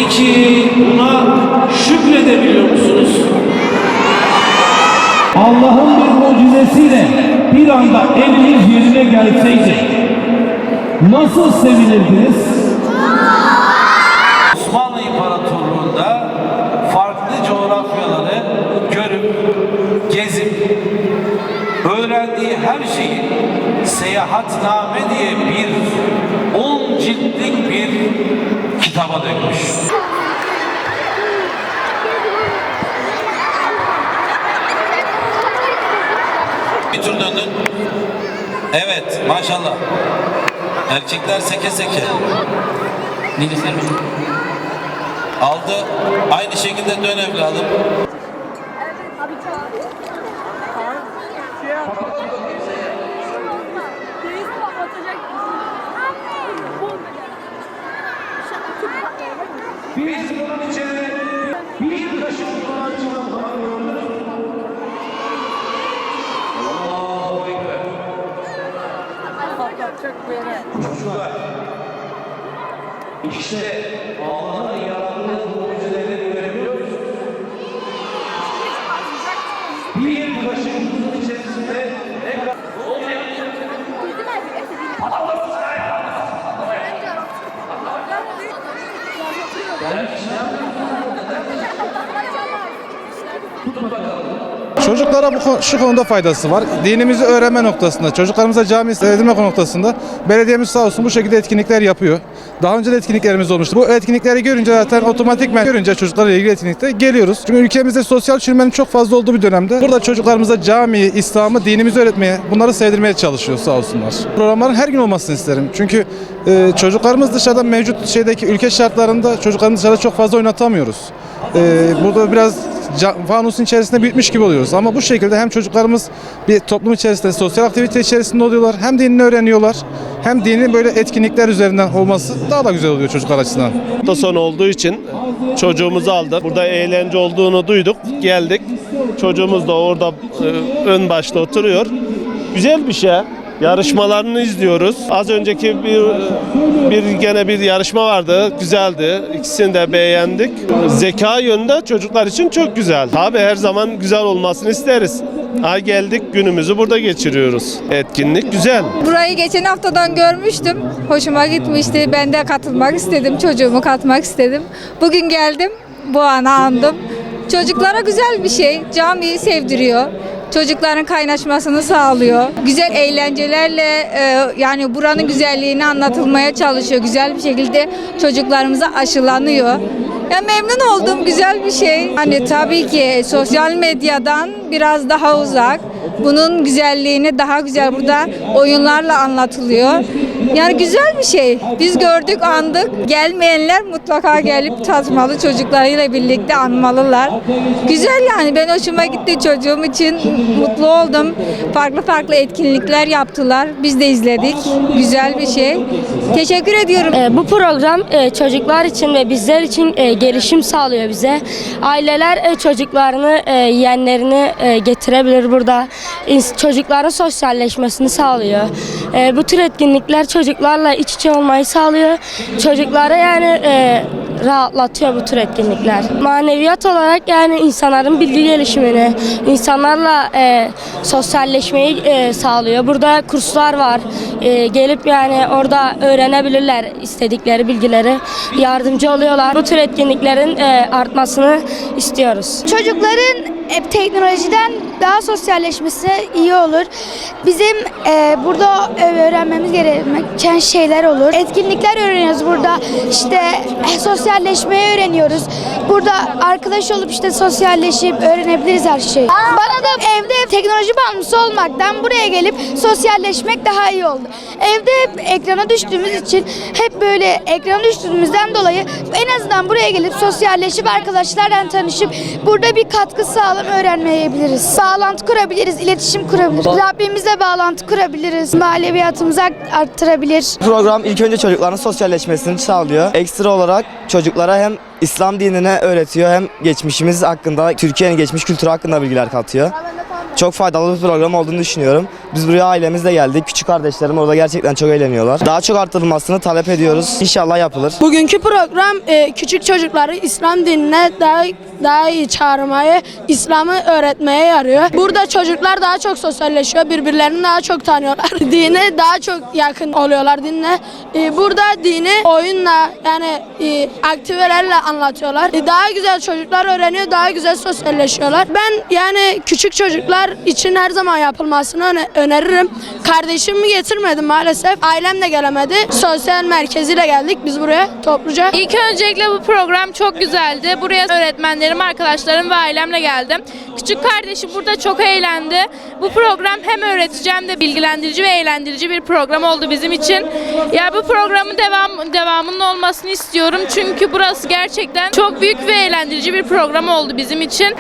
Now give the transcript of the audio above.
Peki buna şükredebiliyor musunuz? Allah'ın bir mucizesiyle bir anda eviniz yerine gelseydi nasıl sevinirdiniz? Osmanlı İmparatorluğu'nda farklı coğrafyaları görüp, gezip, öğrendiği her şeyi Seyahatname diye bir 10 ciltlik bir kitaba dökmüş. Bir tur döndün. Evet, maşallah. Erkekler seke seke. Aldı. Aynı şekilde dön evladım. Biz bunun içine bir kaşık kullanıcıdan Allahu Ekber. Çocuklar, işte Allah'ın yarattığı mucizeleri görebiliyor musunuz? Bir kaşık tuzun içerisinde ne kadar... Çocuklara şu konuda faydası var. Dinimizi öğrenme noktasında, çocuklarımıza cami sevdirme noktasında belediyemiz sağ olsun bu şekilde etkinlikler yapıyor. Daha önce de etkinliklerimiz olmuştu. Bu etkinlikleri görünce zaten otomatikmen çocuklarla ilgili etkinlikte geliyoruz. Çünkü ülkemizde sosyal çürümenin çok fazla olduğu bir dönemde burada çocuklarımıza camiyi, İslam'ı, dinimizi öğretmeye, bunları sevdirmeye çalışıyor sağ olsunlar. Programların her gün olmasını isterim. Çünkü çocuklarımız dışarıda mevcut ülke şartlarında çocuklarımızı dışarıda çok fazla oynatamıyoruz. Burada biraz fanusun içerisinde büyütmüş gibi oluyoruz. Ama bu şekilde hem çocuklarımız bir toplum içerisinde, sosyal aktivite içerisinde oluyorlar. Hem dinini öğreniyorlar. Hem dinin böyle etkinlikler üzerinden olması daha da güzel oluyor çocuklar açısından. Hafta sonu olduğu için çocuğumuzu aldık. Burada eğlence olduğunu duyduk. Geldik. Çocuğumuz da orada ön başta oturuyor. Güzel bir şey. Yarışmalarını izliyoruz. Az önceki gene bir yarışma vardı. Güzeldi. İkisini de beğendik. Zeka yönünde çocuklar için çok güzel. Tabii her zaman güzel olmasını isteriz. Geldik, günümüzü burada geçiriyoruz. Etkinlik güzel. Burayı geçen haftadan görmüştüm. Hoşuma gitmişti. Ben de katılmak istedim. Çocuğumu katmak istedim. Bugün geldim. Bu anı andım. Çocuklara güzel bir şey. Camiyi sevdiriyor. Çocukların kaynaşmasını sağlıyor. Güzel eğlencelerle yani buranın güzelliğini anlatılmaya çalışıyor. Güzel bir şekilde çocuklarımıza aşılanıyor. Ya memnun oldum, güzel bir şey. Hani tabii ki sosyal medyadan biraz daha uzak. Bunun güzelliğini daha güzel burada oyunlarla anlatılıyor. Yani güzel bir şey. Biz gördük, andık. Gelmeyenler mutlaka gelip tatmalı, çocuklarıyla birlikte anmalılar. Güzel yani, ben hoşuma gitti, çocuğum için mutlu oldum. Farklı farklı etkinlikler yaptılar. Biz de izledik. Güzel bir şey. Teşekkür ediyorum. Bu program çocuklar için ve bizler için gelişim sağlıyor bize. Aileler çocuklarını, yeğenlerini getirebilir burada. Çocukların sosyalleşmesini sağlıyor. Bu tür etkinlikler çocuklarla iç içe olmayı sağlıyor. Çocuklara yani rahatlatıyor bu tür etkinlikler. Maneviyat olarak yani insanların bilgi gelişimini, insanlarla sosyalleşmeyi sağlıyor. Burada kurslar var. Gelip yani orada öğrenebilirler istedikleri bilgileri, yardımcı oluyorlar. Bu tür etkinliklerin artmasını istiyoruz. Çocukların teknolojiden daha iyi olur. Bizim burada öğrenmemiz gereken şeyler olur. Etkinlikler öğreniyoruz burada. İşte sosyalleşmeyi öğreniyoruz. Burada arkadaş olup işte sosyalleşip öğrenebiliriz her şeyi. Bana da evde teknoloji bağımlısı olmaktan buraya gelip sosyalleşmek daha iyi oldu. Evde hep ekrana düştüğümüz için hep böyle ekrana düştüğümüzden dolayı en azından buraya gelip sosyalleşip arkadaşlarla tanışıp burada bir katkı sağlam öğrenmeyebiliriz. Bağlantı kurabiliriz, iletişim kurabiliriz. Rabbimizle bağlantı kurabiliriz. Maneviyatımızı arttırabilir. Program ilk önce çocukların sosyalleşmesini sağlıyor. Ekstra olarak çocuklara hem İslam dinini öğretiyor hem geçmişimiz hakkında, Türkiye'nin geçmiş kültürü hakkında bilgiler katıyor. Çok faydalı bir program olduğunu düşünüyorum. Biz buraya ailemizle geldik. Küçük kardeşlerim orada gerçekten çok eğleniyorlar. Daha çok artırılmasını talep ediyoruz. İnşallah yapılır. Bugünkü program küçük çocukları İslam dinine daha iyi çağırmayı, İslam'ı öğretmeye yarıyor. Burada çocuklar daha çok sosyalleşiyor, birbirlerini daha çok tanıyorlar. Dine daha çok yakın oluyorlar dinle. Burada dini oyunla yani aktivelerle anlatıyorlar. Daha güzel çocuklar öğreniyor, daha güzel sosyalleşiyorlar. Ben yani küçük çocuklar için her zaman yapılmasını öneririm. Kardeşimi getirmedim maalesef. Ailem de gelemedi. Sosyal merkeziyle geldik biz buraya topluca. İlk öncelikle bu program çok güzeldi. Buraya öğretmenlerim, arkadaşlarım ve ailemle geldim. Küçük kardeşim burada çok eğlendi. Bu program hem öğretici hem de bilgilendirici ve eğlendirici bir program oldu bizim için. Ya bu programın devamının olmasını istiyorum. Çünkü burası gerçekten çok büyük ve eğlendirici bir program oldu bizim için.